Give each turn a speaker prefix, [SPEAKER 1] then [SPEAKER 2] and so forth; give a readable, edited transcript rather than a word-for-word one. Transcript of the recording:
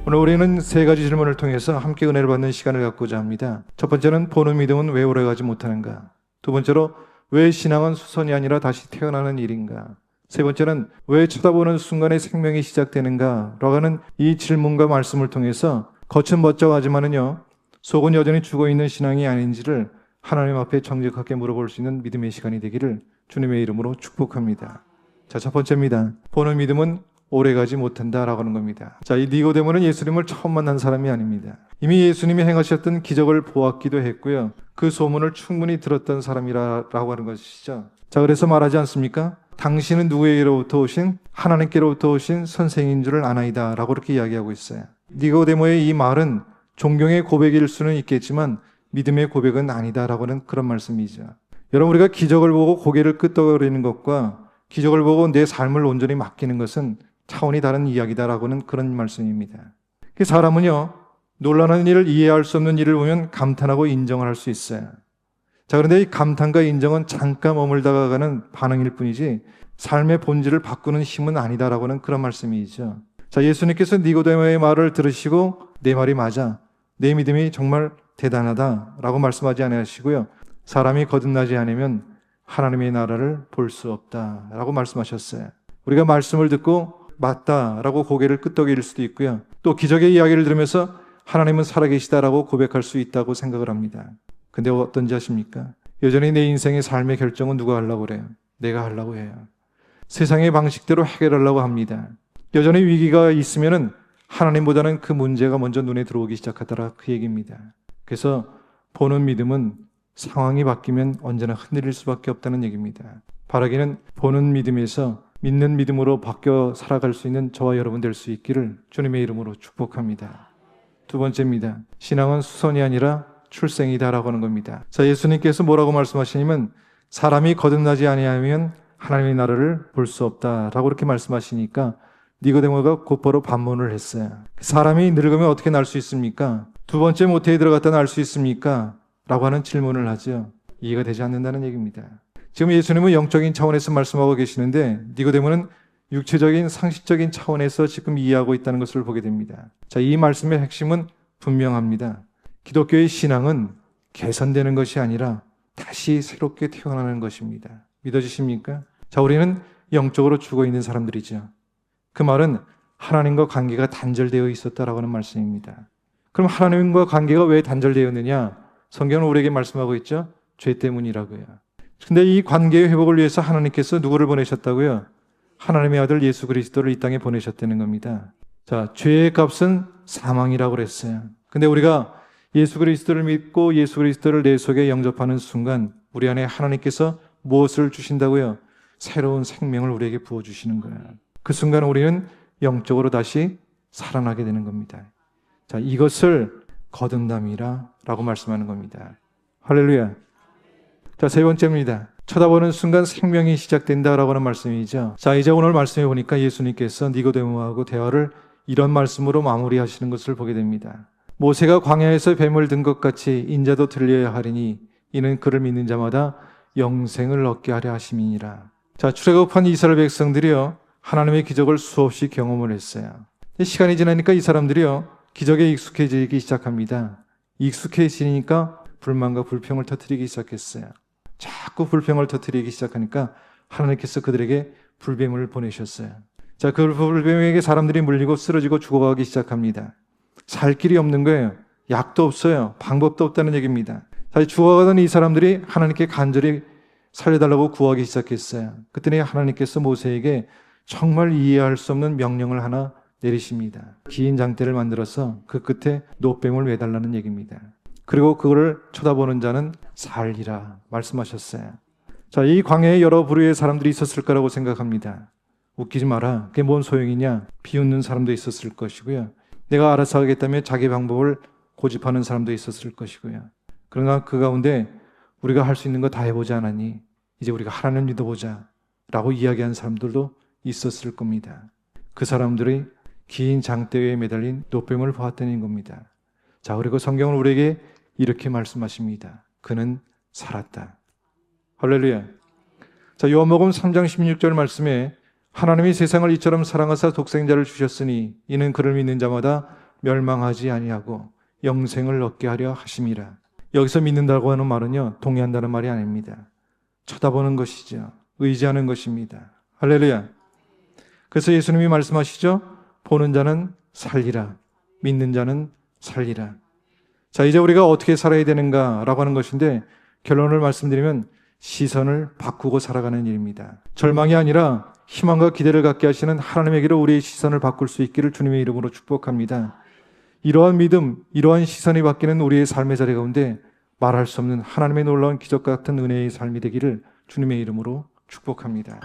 [SPEAKER 1] 오늘 우리는 세 가지 질문을 통해서 함께 은혜를 받는 시간을 갖고자 합니다. 첫 번째는 보는 믿음은 왜 오래가지 못하는가? 두 번째로 왜 신앙은 수선이 아니라 다시 태어나는 일인가? 세 번째는 왜 쳐다보는 순간에 생명이 시작되는가? 라고 하는 이 질문과 말씀을 통해서 겉은 멋쩍하지만은요, 속은 여전히 죽어있는 신앙이 아닌지를 하나님 앞에 정직하게 물어볼 수 있는 믿음의 시간이 되기를 주님의 이름으로 축복합니다. 자, 첫 번째입니다. 보는 믿음은 오래가지 못한다라고 하는 겁니다. 자, 이 니고데모는 예수님을 처음 만난 사람이 아닙니다. 이미 예수님이 행하셨던 기적을 보았기도 했고요. 그 소문을 충분히 들었던 사람이라고 하는 것이죠. 자, 그래서 말하지 않습니까? 당신은 누구에게로부터 오신 하나님께로부터 오신 선생인 줄을 아나이다 라고 그렇게 이야기하고 있어요. 니고데모의 이 말은 존경의 고백일 수는 있겠지만 믿음의 고백은 아니다라고는 그런 말씀이죠. 여러분, 우리가 기적을 보고 고개를 끄덕거리는 것과 기적을 보고 내 삶을 온전히 맡기는 것은 차원이 다른 이야기다라고는 그런 말씀입니다. 사람은요, 놀라는 일을 이해할 수 없는 일을 보면 감탄하고 인정을 할 수 있어요. 자, 그런데 이 감탄과 인정은 잠깐 머물다가 가는 반응일 뿐이지 삶의 본질을 바꾸는 힘은 아니다라고는 그런 말씀이죠. 자, 예수님께서 니고데모의 말을 들으시고 내 말이 맞아, 내 믿음이 정말 대단하다라고 말씀하지 않으시고요. 사람이 거듭나지 않으면 하나님의 나라를 볼 수 없다라고 말씀하셨어요. 우리가 말씀을 듣고 맞다라고 고개를 끄덕일 수도 있고요. 또 기적의 이야기를 들으면서 하나님은 살아계시다라고 고백할 수 있다고 생각을 합니다. 근데 어떤지 아십니까? 여전히 내 인생의 삶의 결정은 누가 하려고 그래요? 내가 하려고 해요. 세상의 방식대로 해결하려고 합니다. 여전히 위기가 있으면은 하나님보다는 그 문제가 먼저 눈에 들어오기 시작하더라, 그 얘기입니다. 그래서 보는 믿음은 상황이 바뀌면 언제나 흔들릴 수밖에 없다는 얘기입니다. 바라기는 보는 믿음에서 믿는 믿음으로 바뀌어 살아갈 수 있는 저와 여러분 될 수 있기를 주님의 이름으로 축복합니다. 두 번째입니다. 신앙은 수선이 아니라 출생이다라고 하는 겁니다. 자, 예수님께서 뭐라고 말씀하시냐면 사람이 거듭나지 아니하면 하나님의 나라를 볼 수 없다라고 그렇게 말씀하시니까 니고데모가 곧바로 반문을 했어요. 사람이 늙으면 어떻게 날 수 있습니까? 두 번째 모태에 들어갔다 날 수 있습니까? 라고 하는 질문을 하죠. 이해가 되지 않는다는 얘기입니다. 지금 예수님은 영적인 차원에서 말씀하고 계시는데 니고데모는 육체적인 상식적인 차원에서 지금 이해하고 있다는 것을 보게 됩니다. 자, 이 말씀의 핵심은 분명합니다. 기독교의 신앙은 개선되는 것이 아니라 다시 새롭게 태어나는 것입니다. 믿어지십니까? 자, 우리는 영적으로 죽어있는 사람들이죠. 그 말은 하나님과 관계가 단절되어 있었다라고 하는 말씀입니다. 그럼 하나님과 관계가 왜 단절되었느냐? 성경은 우리에게 말씀하고 있죠. 죄 때문이라고요. 근데 이 관계의 회복을 위해서 하나님께서 누구를 보내셨다고요? 하나님의 아들 예수 그리스도를 이 땅에 보내셨다는 겁니다. 자, 죄의 값은 사망이라고 그랬어요. 근데 우리가 예수 그리스도를 믿고 예수 그리스도를 내 속에 영접하는 순간 우리 안에 하나님께서 무엇을 주신다고요? 새로운 생명을 우리에게 부어주시는 거예요. 그 순간 우리는 영적으로 다시 살아나게 되는 겁니다. 자, 이것을 거듭남이라고 말씀하는 겁니다. 할렐루야. 자, 세 번째입니다. 쳐다보는 순간 생명이 시작된다라고 하는 말씀이죠. 자, 이제 오늘 말씀해 보니까 예수님께서 니고데모하고 대화를 이런 말씀으로 마무리하시는 것을 보게 됩니다. 모세가 광야에서 뱀을 든 것 같이 인자도 들려야 하리니 이는 그를 믿는 자마다 영생을 얻게 하려 하심이니라. 자, 출애굽한 이스라엘 백성들이요, 하나님의 기적을 수없이 경험을 했어요. 시간이 지나니까 이 사람들이요, 기적에 익숙해지기 시작합니다. 익숙해지니까 불만과 불평을 터뜨리기 시작했어요. 자꾸 불평을 터뜨리기 시작하니까 하나님께서 그들에게 불뱀을 보내셨어요. 자, 그 불뱀에게 사람들이 물리고 쓰러지고 죽어가기 시작합니다. 살 길이 없는 거예요. 약도 없어요. 방법도 없다는 얘기입니다. 사실 죽어가던 이 사람들이 하나님께 간절히 살려달라고 구하기 시작했어요. 그랬더니 하나님께서 모세에게 정말 이해할 수 없는 명령을 하나 내리십니다. 긴 장대를 만들어서 그 끝에 노뱀을 매달라는 얘기입니다. 그리고 그거를 쳐다보는 자는 살리라 말씀하셨어요. 자, 이 광야에 여러 부류의 사람들이 있었을 거라고 생각합니다. 웃기지 마라. 그게 뭔 소용이냐? 비웃는 사람도 있었을 것이고요. 내가 알아서 하겠다며 자기 방법을 고집하는 사람도 있었을 것이고요. 그러나 그 가운데 우리가 할 수 있는 거 다 해보지 않았니? 이제 우리가 하나님 믿어보자 라고 이야기한 사람들도 있었을 겁니다. 그 사람들이 긴 장대 위에 매달린 노뱀을 보았다는 겁니다. 자, 그리고 성경은 우리에게 이렇게 말씀하십니다. 그는 살았다. 할렐루야. 자, 요한복음 3장 16절 말씀에 하나님이 세상을 이처럼 사랑하사 독생자를 주셨으니 이는 그를 믿는 자마다 멸망하지 아니하고 영생을 얻게 하려 하심이라. 여기서 믿는다고 하는 말은요, 동의한다는 말이 아닙니다. 쳐다보는 것이죠. 의지하는 것입니다. 할렐루야. 그래서 예수님이 말씀하시죠. 보는 자는 살리라. 믿는 자는 살리라. 자, 이제 우리가 어떻게 살아야 되는가라고 하는 것인데, 결론을 말씀드리면 시선을 바꾸고 살아가는 일입니다. 절망이 아니라 희망과 기대를 갖게 하시는 하나님에게로 우리의 시선을 바꿀 수 있기를 주님의 이름으로 축복합니다. 이러한 믿음, 이러한 시선이 바뀌는 우리의 삶의 자리 가운데 말할 수 없는 하나님의 놀라운 기적 같은 은혜의 삶이 되기를 주님의 이름으로 축복합니다.